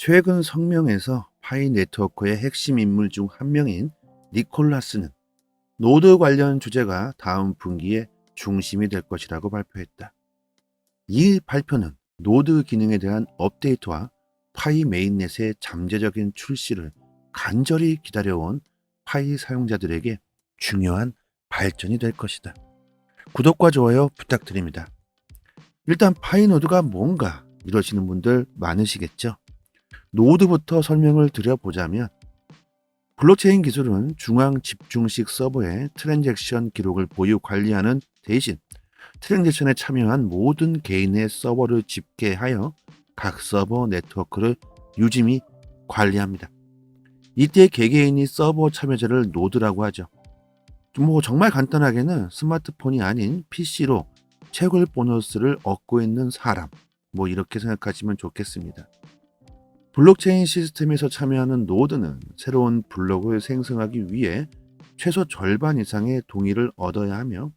최근 성명에서 파이 네트워크의 핵심 인물 중 한 명인 니콜라스는 노드 관련 주제가 다음 분기에 중심이 될 것이라고 발표했다. 이 발표는 노드 기능에 대한 업데이트와 파이 메인넷의 잠재적인 출시를 간절히 기다려온 파이 사용자들에게 중요한 발전이 될 것이다. 구독과 좋아요 부탁드립니다. 일단 파이 노드가 뭔가 이러시는 분들 많으시겠죠? 노드부터 설명을 드려보자면 블록체인 기술은 중앙 집중식 서버에 트랜잭션 기록을 보유 관리하는 대신 트랜잭션에 참여한 모든 개인의 서버를 집계하여 각 서버 네트워크를 유심히 관리합니다. 이때 개개인이 서버 참여자를 노드라고 하죠. 정말 간단하게는 스마트폰이 아닌 PC로 채굴 보너스를 얻고 있는 사람, 이렇게 생각하시면 좋겠습니다. 블록체인 시스템에서 참여하는 노드는 새로운 블록을 생성하기 위해 최소 절반 이상의 동의를 얻어야 하며,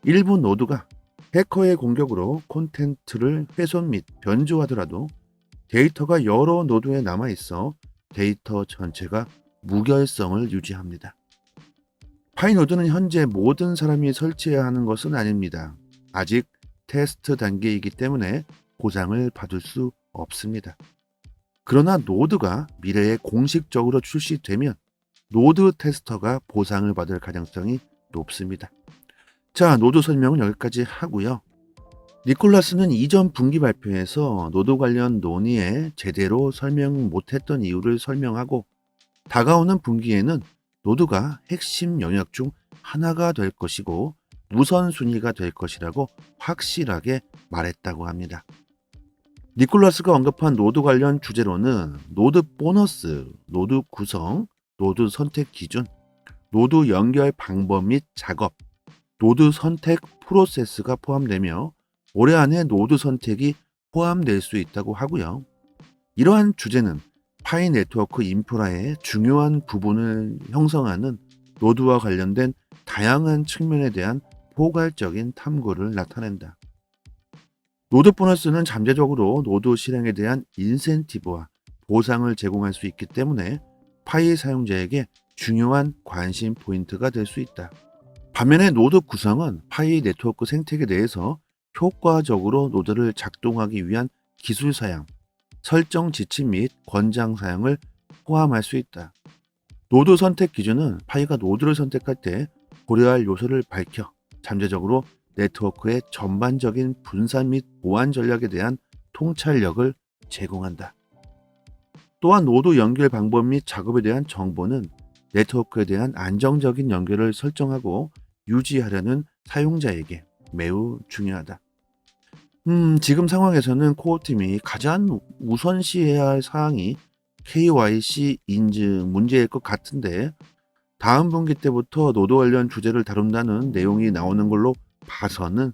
일부 노드가 해커의 공격으로 콘텐츠를 훼손 및 변조하더라도 데이터가 여러 노드에 남아있어 데이터 전체가 무결성을 유지합니다. 파이 노드는 현재 모든 사람이 설치해야 하는 것은 아닙니다. 아직 테스트 단계이기 때문에 보상을 받을 수 없습니다. 그러나 노드가 미래에 공식적으로 출시되면 노드 테스터가 보상을 받을 가능성이 높습니다. 자, 노드 설명은 여기까지 하고요. 니콜라스는 이전 분기 발표에서 노드 관련 논의에 제대로 설명 못했던 이유를 설명하고, 다가오는 분기에는 노드가 핵심 영역 중 하나가 될 것이고 우선순위가 될 것이라고 확실하게 말했다고 합니다. 니콜라스가 언급한 노드 관련 주제로는 노드 보너스, 노드 구성, 노드 선택 기준, 노드 연결 방법 및 작업, 노드 선택 프로세스가 포함되며 올해 안에 노드 선택이 포함될 수 있다고 하고요. 이러한 주제는 파이 네트워크 인프라의 중요한 부분을 형성하는 노드와 관련된 다양한 측면에 대한 포괄적인 탐구를 나타낸다. 노드 보너스는 잠재적으로 노드 실행에 대한 인센티브와 보상을 제공할 수 있기 때문에 파이 사용자에게 중요한 관심 포인트가 될 수 있다. 반면에 노드 구성은 파이 네트워크 생태계 내에서 효과적으로 노드를 작동하기 위한 기술 사양, 설정 지침 및 권장 사양을 포함할 수 있다. 노드 선택 기준은 파이가 노드를 선택할 때 고려할 요소를 밝혀 잠재적으로 네트워크의 전반적인 분산 및 보안 전략에 대한 통찰력을 제공한다. 또한 노드 연결 방법 및 작업에 대한 정보는 네트워크에 대한 안정적인 연결을 설정하고 유지하려는 사용자에게 매우 중요하다. 지금 상황에서는 코어팀이 가장 우선시해야 할 사항이 KYC 인증 문제일 것 같은데, 다음 분기 때부터 노드 관련 주제를 다룬다는 내용이 나오는 걸로 봐서는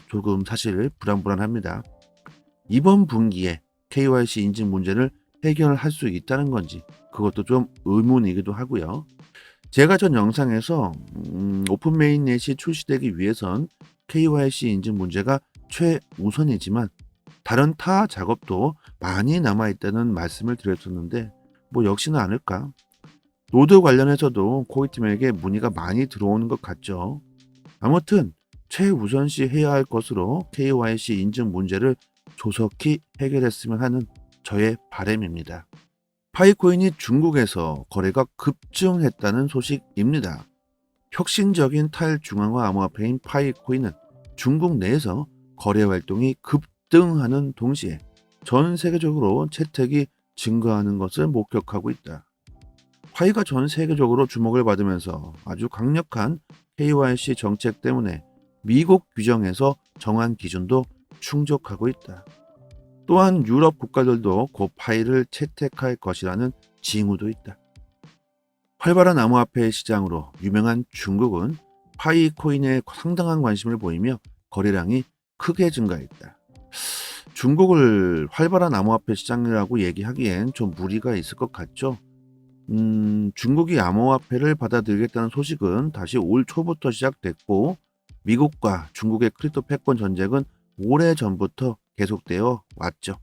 조금 사실 불안합니다. 이번 분기에 KYC 인증 문제를 해결할 수 있다는 건지 그것도 좀 의문이기도 하고요. 제가 전 영상에서 오픈 메인넷이 출시되기 위해선 KYC 인증 문제가 최우선이지만 다른 타 작업도 많이 남아있다는 말씀을 드렸었는데 역시나 않을까? 노드 관련해서도 코이팀에게 문의가 많이 들어오는 것 같죠. 아무튼 최우선시 해야 할 것으로 KYC 인증 문제를 조속히 해결했으면 하는 저의 바람입니다. 파이코인이 중국에서 거래가 급증했다는 소식입니다. 혁신적인 탈중앙화 암호화폐인 파이코인은 중국 내에서 거래 활동이 급등하는 동시에 전 세계적으로 채택이 증가하는 것을 목격하고 있다. 파이가 전 세계적으로 주목을 받으면서 아주 강력한 KYC 정책 때문에 미국 규정에서 정한 기준도 충족하고 있다. 또한 유럽 국가들도 곧 파이를 채택할 것이라는 징후도 있다. 활발한 암호화폐 시장으로 유명한 중국은 파이 코인에 상당한 관심을 보이며 거래량이 크게 증가했다. 중국을 활발한 암호화폐 시장이라고 얘기하기엔 좀 무리가 있을 것 같죠. 중국이 암호화폐를 받아들이겠다는 소식은 다시 올 초부터 시작됐고, 미국과 중국의 크립토 패권 전쟁은 오래전부터 계속되어 왔죠.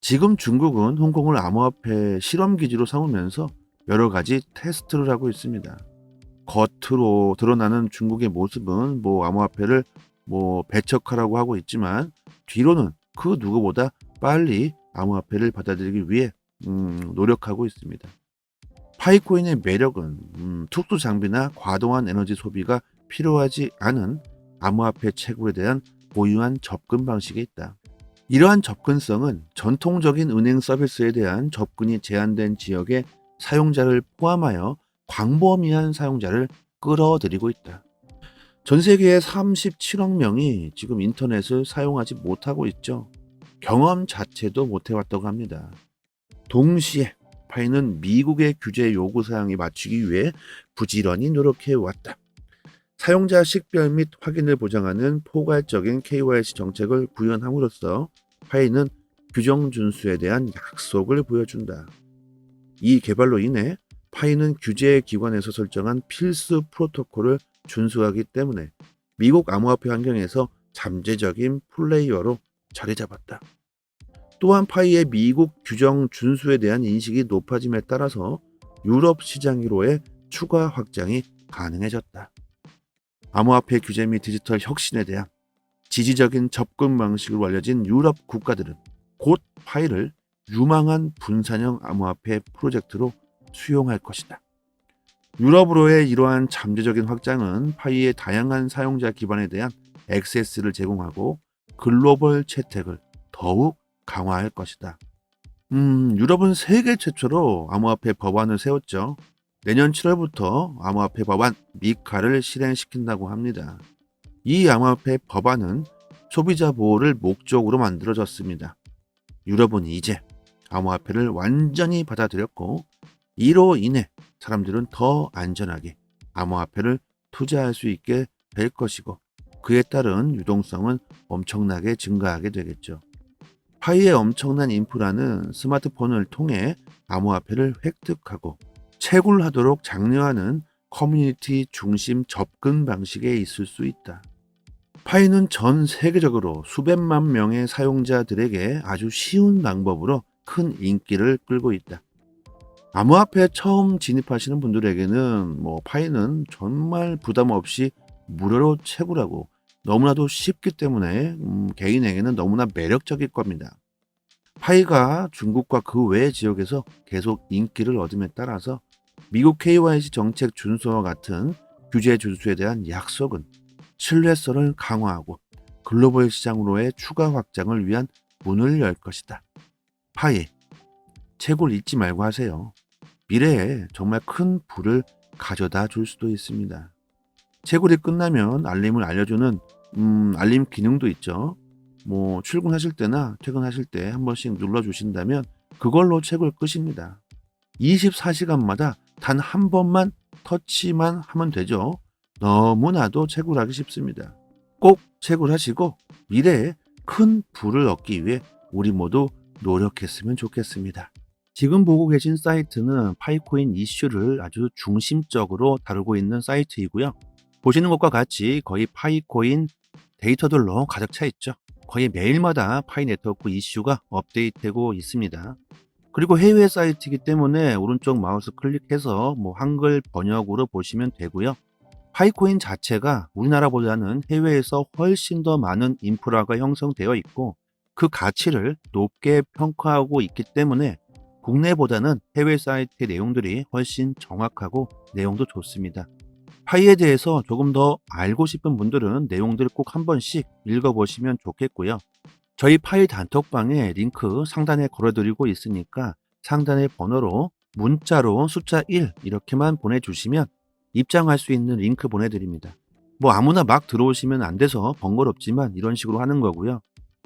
지금 중국은 홍콩을 암호화폐 실험 기지로 삼으면서 여러 가지 테스트를 하고 있습니다. 겉으로 드러나는 중국의 모습은 암호화폐를 배척하라고 하고 있지만 뒤로는 그 누구보다 빨리 암호화폐를 받아들이기 위해 노력하고 있습니다. 파이코인의 매력은 특수 장비나 과도한 에너지 소비가 필요하지 않은 암호화폐 채굴에 대한 고유한 접근 방식에 있다. 이러한 접근성은 전통적인 은행 서비스에 대한 접근이 제한된 지역의 사용자를 포함하여 광범위한 사용자를 끌어들이고 있다. 전 세계의 37억 명이 지금 인터넷을 사용하지 못하고 있죠. 경험 자체도 못해왔다고 합니다. 동시에 파이는 미국의 규제 요구 사항에 맞추기 위해 부지런히 노력해왔다. 사용자 식별 및 확인을 보장하는 포괄적인 KYC 정책을 구현함으로써 파이는 규정 준수에 대한 약속을 보여준다. 이 개발로 인해 파이는 규제 기관에서 설정한 필수 프로토콜을 준수하기 때문에 미국 암호화폐 환경에서 잠재적인 플레이어로 자리 잡았다. 또한 파이의 미국 규정 준수에 대한 인식이 높아짐에 따라서 유럽 시장으로의 추가 확장이 가능해졌다. 암호화폐 규제 및 디지털 혁신에 대한 지지적인 접근 방식으로 알려진 유럽 국가들은 곧 파이를 유망한 분산형 암호화폐 프로젝트로 수용할 것이다. 유럽으로의 이러한 잠재적인 확장은 파이의 다양한 사용자 기반에 대한 액세스를 제공하고 글로벌 채택을 더욱 강화할 것이다. 유럽은 세계 최초로 암호화폐 법안을 세웠죠. 내년 7월부터 암호화폐 법안 미카를 실행시킨다고 합니다. 이 암호화폐 법안은 소비자 보호를 목적으로 만들어졌습니다. 유럽은 이제 암호화폐를 완전히 받아들였고 이로 인해 사람들은 더 안전하게 암호화폐를 투자할 수 있게 될 것이고 그에 따른 유동성은 엄청나게 증가하게 되겠죠. 파이의 엄청난 인프라는 스마트폰을 통해 암호화폐를 획득하고 채굴하도록 장려하는 커뮤니티 중심 접근 방식에 있을 수 있다. 파이는 전 세계적으로 수백만 명의 사용자들에게 아주 쉬운 방법으로 큰 인기를 끌고 있다. 암호화폐에 처음 진입하시는 분들에게는 파이는 정말 부담 없이 무료로 채굴하고 너무나도 쉽기 때문에 개인에게는 너무나 매력적일 겁니다. 파이가 중국과 그 외 지역에서 계속 인기를 얻음에 따라서 미국 KYC 정책 준수와 같은 규제 준수에 대한 약속은 신뢰성을 강화하고 글로벌 시장으로의 추가 확장을 위한 문을 열 것이다. 파이, 채굴 잊지 말고 하세요. 미래에 정말 큰 부를 가져다 줄 수도 있습니다. 채굴이 끝나면 알림을 알려주는 알림 기능도 있죠. 출근하실 때나 퇴근하실 때 한 번씩 눌러주신다면 그걸로 채굴 끝입니다. 24시간마다 단 한 번만 터치만 하면 되죠. 너무나도 채굴하기 쉽습니다. 꼭 채굴하시고 미래에 큰 부를 얻기 위해 우리 모두 노력했으면 좋겠습니다. 지금 보고 계신 사이트는 파이코인 이슈를 아주 중심적으로 다루고 있는 사이트이고요. 보시는 것과 같이 거의 파이코인 데이터들로 가득 차 있죠. 거의 매일마다 파이 네트워크 이슈가 업데이트되고 있습니다. 그리고 해외 사이트이기 때문에 오른쪽 마우스 클릭해서 한글 번역으로 보시면 되고요. 파이코인 자체가 우리나라보다는 해외에서 훨씬 더 많은 인프라가 형성되어 있고 그 가치를 높게 평가하고 있기 때문에 국내보다는 해외 사이트의 내용들이 훨씬 정확하고 내용도 좋습니다. 파이에 대해서 조금 더 알고 싶은 분들은 내용들을 꼭 한 번씩 읽어보시면 좋겠고요. 저희 파이 단톡방에 링크 상단에 걸어드리고 있으니까 상단의 번호로 문자로 숫자 1 이렇게만 보내주시면 입장할 수 있는 링크 보내드립니다. 아무나 막 들어오시면 안 돼서 번거롭지만 이런 식으로 하는 거고요.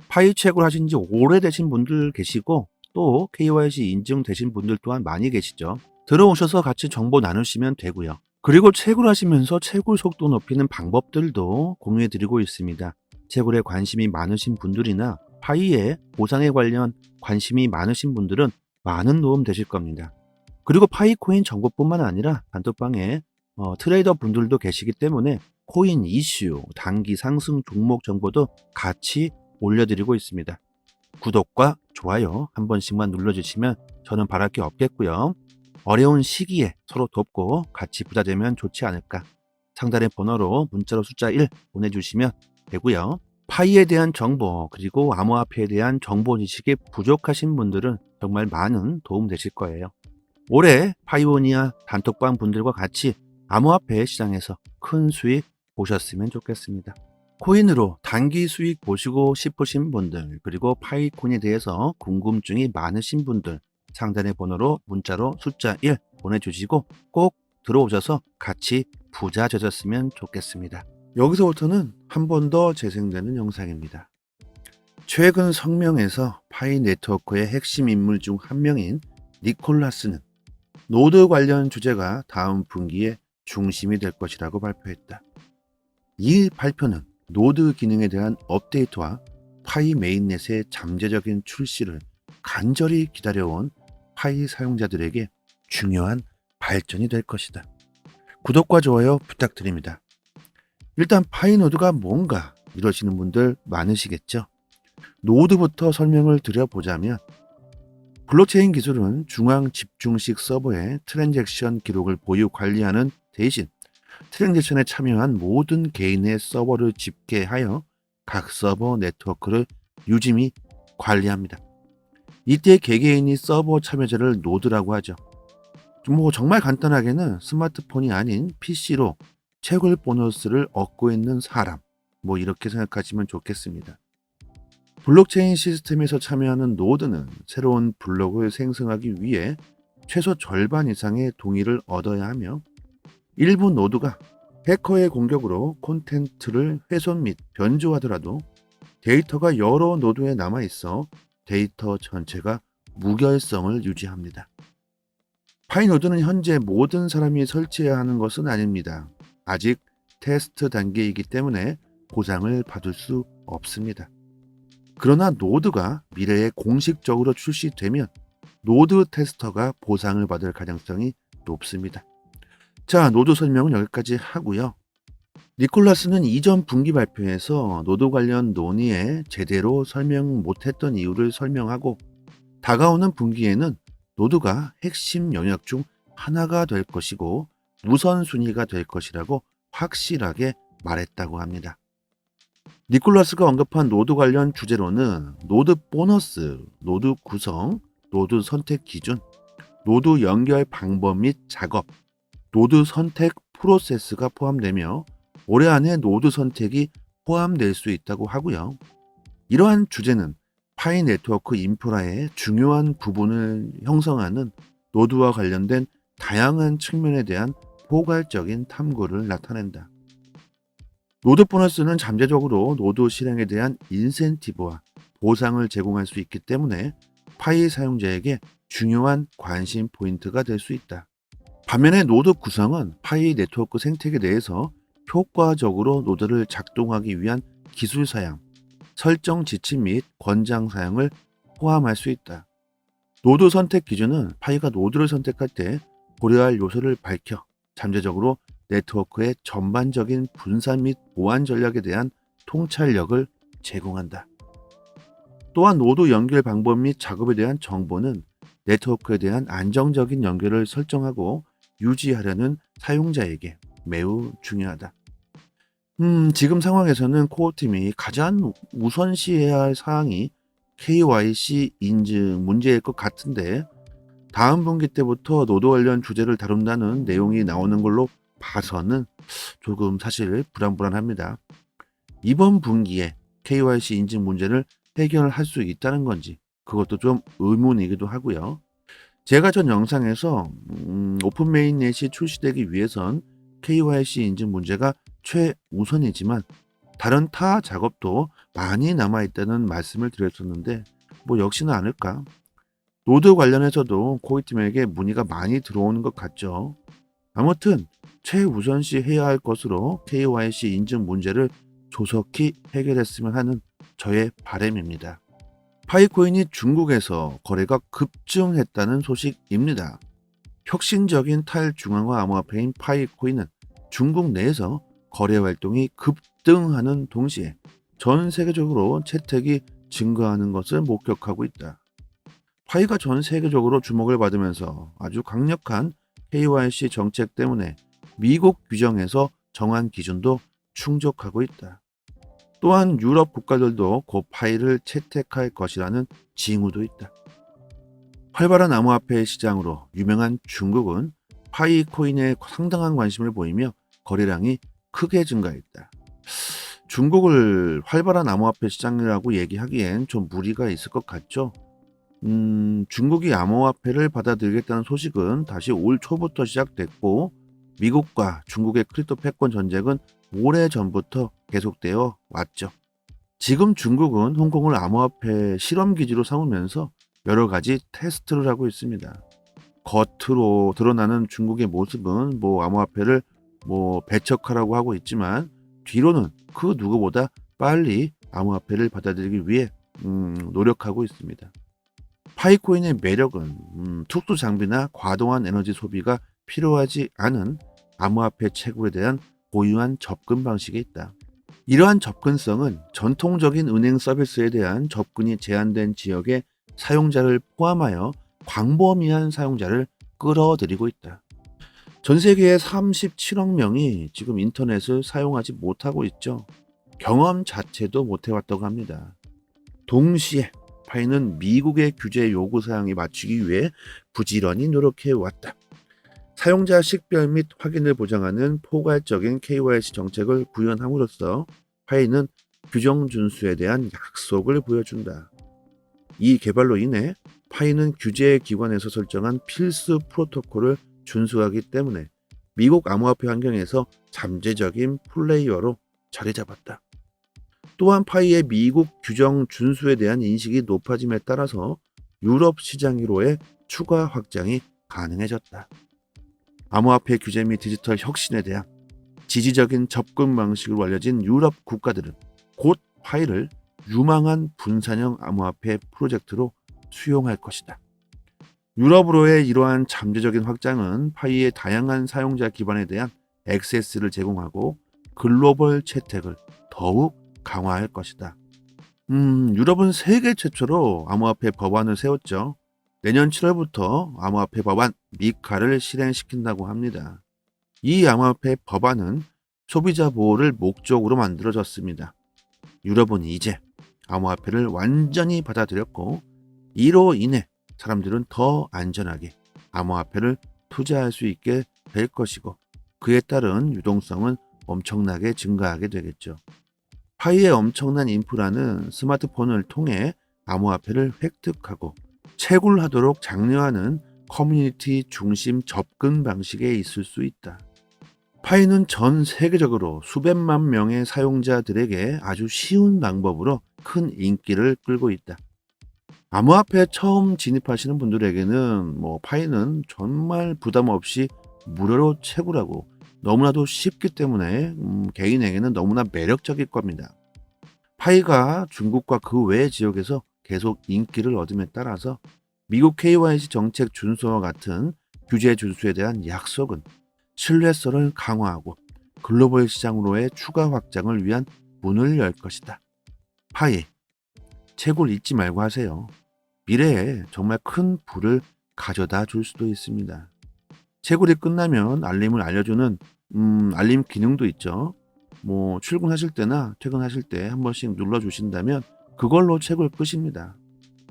파이 채굴 하신 지 오래되신 분들 계시고 또 KYC 인증되신 분들 또한 많이 계시죠. 들어오셔서 같이 정보 나누시면 되고요. 그리고 채굴하시면서 채굴 속도 높이는 방법들도 공유해드리고 있습니다. 채굴에 관심이 많으신 분들이나 파이의 보상에 관련 관심이 많으신 분들은 많은 도움 되실 겁니다. 그리고 파이코인 정보뿐만 아니라 단톡방에 트레이더 분들도 계시기 때문에 코인 이슈, 단기 상승 종목 정보도 같이 올려드리고 있습니다. 구독과 좋아요 한 번씩만 눌러주시면 저는 바랄 게 없겠고요. 어려운 시기에 서로 돕고 같이 부자 되면 좋지 않을까. 상단의 번호로 문자로 숫자 1 보내주시면 되고요. 파이에 대한 정보 그리고 암호화폐에 대한 정보 지식이 부족하신 분들은 정말 많은 도움 되실 거예요. 올해 파이오니아 단톡방 분들과 같이 암호화폐 시장에서 큰 수익 보셨으면 좋겠습니다. 코인으로 단기 수익 보시고 싶으신 분들 그리고 파이콘에 대해서 궁금증이 많으신 분들 상단의 번호로 문자로 숫자 1 보내주시고 꼭 들어오셔서 같이 부자 되셨으면 좋겠습니다. 여기서부터는 한 번 더 재생되는 영상입니다. 최근 성명에서 파이 네트워크의 핵심 인물 중 한 명인 니콜라스는 노드 관련 주제가 다음 분기에 중심이 될 것이라고 발표했다. 이 발표는 노드 기능에 대한 업데이트와 파이 메인넷의 잠재적인 출시를 간절히 기다려온 파이 사용자들에게 중요한 발전이 될 것이다. 구독과 좋아요 부탁드립니다. 일단 파이 노드가 뭔가 이러시는 분들 많으시겠죠? 노드부터 설명을 드려보자면 블록체인 기술은 중앙 집중식 서버의 트랜잭션 기록을 보유 관리하는 대신 트랜잭션에 참여한 모든 개인의 서버를 집계하여 각 서버 네트워크를 유심히 관리합니다. 이때 개개인이 서버 참여자를 노드라고 하죠. 정말 간단하게는 스마트폰이 아닌 PC로 채굴 보너스를 얻고 있는 사람, 이렇게 생각하시면 좋겠습니다. 블록체인 시스템에서 참여하는 노드는 새로운 블록을 생성하기 위해 최소 절반 이상의 동의를 얻어야 하며 일부 노드가 해커의 공격으로 콘텐츠를 훼손 및 변조하더라도 데이터가 여러 노드에 남아있어 데이터 전체가 무결성을 유지합니다. 파이 노드는 현재 모든 사람이 설치해야 하는 것은 아닙니다. 아직 테스트 단계이기 때문에 보상을 받을 수 없습니다. 그러나 노드가 미래에 공식적으로 출시되면 노드 테스터가 보상을 받을 가능성이 높습니다. 자, 노드 설명은 여기까지 하고요. 니콜라스는 이전 분기 발표에서 노드 관련 논의에 제대로 설명 못했던 이유를 설명하고 다가오는 분기에는 노드가 핵심 영역 중 하나가 될 것이고 우선순위가 될 것이라고 확실하게 말했다고 합니다. 니콜라스가 언급한 노드 관련 주제로는 노드 보너스, 노드 구성, 노드 선택 기준, 노드 연결 방법 및 작업, 노드 선택 프로세스가 포함되며 올해 안에 노드 선택이 포함될 수 있다고 하고요. 이러한 주제는 파이 네트워크 인프라의 중요한 부분을 형성하는 노드와 관련된 다양한 측면에 대한 포괄적인 탐구를 나타낸다. 노드 보너스는 잠재적으로 노드 실행에 대한 인센티브와 보상을 제공할 수 있기 때문에 파이 사용자에게 중요한 관심 포인트가 될 수 있다. 반면에 노드 구성은 파이 네트워크 생태계 내에서 효과적으로 노드를 작동하기 위한 기술 사양, 설정 지침 및 권장 사양을 포함할 수 있다. 노드 선택 기준은 파이가 노드를 선택할 때 고려할 요소를 밝혀 잠재적으로 네트워크의 전반적인 분산 및 보안 전략에 대한 통찰력을 제공한다. 또한 노드 연결 방법 및 작업에 대한 정보는 네트워크에 대한 안정적인 연결을 설정하고 유지하려는 사용자에게 매우 중요하다. 지금 상황에서는 코어팀이 가장 우선시해야 할 사항이 KYC 인증 문제일 것 같은데 다음 분기 때부터 노드 관련 주제를 다룬다는 내용이 나오는 걸로 봐서는 조금 사실 불안합니다. 이번 분기에 KYC 인증 문제를 해결할 수 있다는 건지 그것도 좀 의문이기도 하고요. 제가 전 영상에서 오픈 메인넷이 출시되기 위해선 KYC 인증 문제가 최우선이지만 다른 타 작업도 많이 남아있다는 말씀을 드렸었는데 역시나 않을까? 노드 관련해서도 코이팀에게 문의가 많이 들어오는 것 같죠. 아무튼 최우선시 해야 할 것으로 KYC 인증 문제를 조속히 해결했으면 하는 저의 바람입니다. 파이코인이 중국에서 거래가 급증했다는 소식입니다. 혁신적인 탈중앙화 암호화폐인 파이코인은 중국 내에서 거래 활동이 급등하는 동시에 전 세계적으로 채택이 증가하는 것을 목격하고 있다. 파이가 전 세계적으로 주목을 받으면서 아주 강력한 KYC 정책 때문에 미국 규정에서 정한 기준도 충족하고 있다. 또한 유럽 국가들도 곧 파이를 채택할 것이라는 징후도 있다. 활발한 암호화폐 시장으로 유명한 중국은 파이 코인에 상당한 관심을 보이며 거래량이 크게 증가했다. 중국을 활발한 암호화폐 시장이라고 얘기하기엔 좀 무리가 있을 것 같죠? 중국이 암호화폐를 받아들이겠다는 소식은 다시 올 초부터 시작됐고, 미국과 중국의 크립토 패권 전쟁은 오래전부터 계속되어 왔죠. 지금 중국은 홍콩을 암호화폐 실험기지로 삼으면서 여러 가지 테스트를 하고 있습니다. 겉으로 드러나는 중국의 모습은 암호화폐를 배척하라고 하고 있지만, 뒤로는 그 누구보다 빨리 암호화폐를 받아들이기 위해 노력하고 있습니다. 파이코인의 매력은 특수 장비나 과도한 에너지 소비가 필요하지 않은 암호화폐 채굴에 대한 고유한 접근 방식에 있다. 이러한 접근성은 전통적인 은행 서비스에 대한 접근이 제한된 지역의 사용자를 포함하여 광범위한 사용자를 끌어들이고 있다. 전 세계의 37억 명이 지금 인터넷을 사용하지 못하고 있죠. 경험 자체도 못해왔다고 합니다. 동시에 파이는 미국의 규제 요구 사항에 맞추기 위해 부지런히 노력해왔다. 사용자 식별 및 확인을 보장하는 포괄적인 KYC 정책을 구현함으로써 파이는 규정 준수에 대한 약속을 보여준다. 이 개발로 인해 파이는 규제 기관에서 설정한 필수 프로토콜을 준수하기 때문에 미국 암호화폐 환경에서 잠재적인 플레이어로 자리 잡았다. 또한 파이의 미국 규정 준수에 대한 인식이 높아짐에 따라서 유럽 시장으로의 추가 확장이 가능해졌다. 암호화폐 규제 및 디지털 혁신에 대한 지지적인 접근 방식으로 알려진 유럽 국가들은 곧 파이를 유망한 분산형 암호화폐 프로젝트로 수용할 것이다. 유럽으로의 이러한 잠재적인 확장은 파이의 다양한 사용자 기반에 대한 액세스를 제공하고 글로벌 채택을 더욱 강화할 것이다. 유럽은 세계 최초로 암호화폐 법안을 세웠죠. 내년 7월부터 암호화폐 법안 미카를 실행시킨다고 합니다. 이 암호화폐 법안은 소비자 보호를 목적으로 만들어졌습니다. 유럽은 이제 암호화폐를 완전히 받아들였고, 이로 인해 사람들은 더 안전하게 암호화폐를 투자할 수 있게 될 것이고, 그에 따른 유동성은 엄청나게 증가하게 되겠죠. 파이의 엄청난 인프라는 스마트폰을 통해 암호화폐를 획득하고 채굴하도록 장려하는 커뮤니티 중심 접근 방식에 있을 수 있다. 파이는 전 세계적으로 수백만 명의 사용자들에게 아주 쉬운 방법으로 큰 인기를 끌고 있다. 암호화폐에 처음 진입하시는 분들에게는 파이는 정말 부담 없이 무료로 채굴하고 너무나도 쉽기 때문에 개인에게는 너무나 매력적일 겁니다. 파이가 중국과 그 외의 지역에서 계속 인기를 얻음에 따라서 미국 KYC 정책 준수와 같은 규제 준수에 대한 약속은 신뢰성을 강화하고 글로벌 시장으로의 추가 확장을 위한 문을 열 것이다. 파이, 채굴 잊지 말고 하세요. 미래에 정말 큰 부를 가져다 줄 수도 있습니다. 채굴이 끝나면 알림을 알려주는 알림 기능도 있죠. 출근하실 때나 퇴근하실 때 한 번씩 눌러주신다면 그걸로 채굴 끝입니다.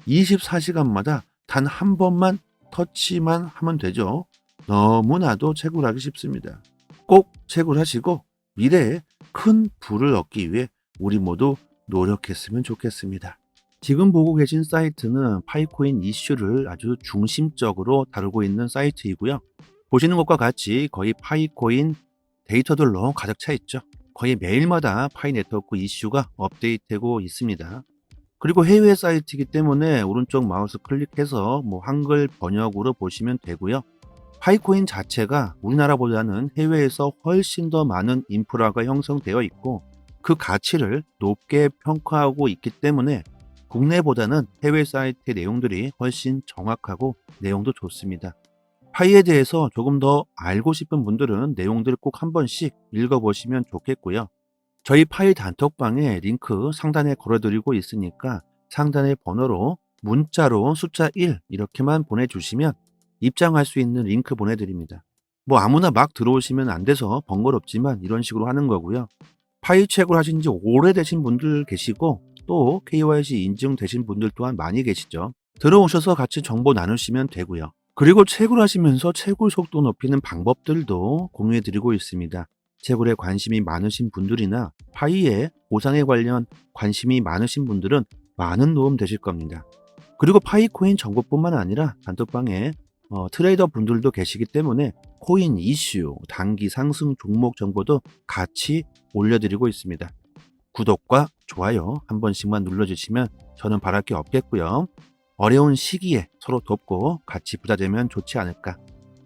24시간마다 단 한 번만 터치만 하면 되죠. 너무나도 채굴하기 쉽습니다. 꼭 채굴하시고 미래에 큰 부를 얻기 위해 우리 모두 노력했으면 좋겠습니다. 지금 보고 계신 사이트는 파이코인 이슈를 아주 중심적으로 다루고 있는 사이트이고요. 보시는 것과 같이 거의 파이코인 데이터들로 가득 차 있죠. 거의 매일마다 파이 네트워크 이슈가 업데이트되고 있습니다. 그리고 해외 사이트이기 때문에 오른쪽 마우스 클릭해서 한글 번역으로 보시면 되고요. 파이코인 자체가 우리나라보다는 해외에서 훨씬 더 많은 인프라가 형성되어 있고 그 가치를 높게 평가하고 있기 때문에 국내보다는 해외 사이트의 내용들이 훨씬 정확하고 내용도 좋습니다. 파이에 대해서 조금 더 알고 싶은 분들은 내용들을 꼭 한 번씩 읽어보시면 좋겠고요. 저희 파이 단톡방에 링크 상단에 걸어드리고 있으니까 상단의 번호로 문자로 숫자 1 이렇게만 보내주시면 입장할 수 있는 링크 보내드립니다. 뭐 아무나 막 들어오시면 안 돼서 번거롭지만 이런 식으로 하는 거고요. 파이 채굴 하신 지 오래되신 분들 계시고 또 KYC 인증되신 분들 또한 많이 계시죠. 들어오셔서 같이 정보 나누시면 되고요. 그리고 채굴하시면서 채굴 속도 높이는 방법들도 공유해드리고 있습니다. 채굴에 관심이 많으신 분들이나 파이의 보상에 관련 관심이 많으신 분들은 많은 도움 되실 겁니다. 그리고 파이코인 정보뿐만 아니라 단톡방에 트레이더 분들도 계시기 때문에 코인 이슈, 단기 상승 종목 정보도 같이 올려드리고 있습니다. 구독과 좋아요 한 번씩만 눌러주시면 저는 바랄 게 없겠고요. 어려운 시기에 서로 돕고 같이 부자 되면 좋지 않을까.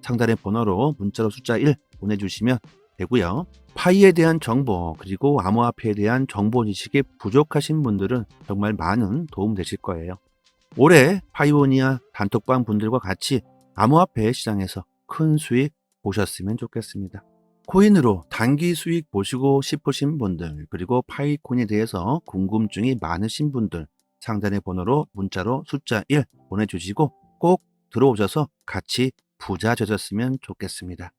상단의 번호로 문자로 숫자 1 보내주시면 되고요. 파이에 대한 정보 그리고 암호화폐에 대한 정보 지식이 부족하신 분들은 정말 많은 도움 되실 거예요. 올해 파이오니아 단톡방 분들과 같이 암호화폐 시장에서 큰 수익 보셨으면 좋겠습니다. 코인으로 단기 수익 보시고 싶으신 분들 그리고 파이코인에 대해서 궁금증이 많으신 분들 상단의 번호로 문자로 숫자 1 보내주시고 꼭 들어오셔서 같이 부자 되셨으면 좋겠습니다.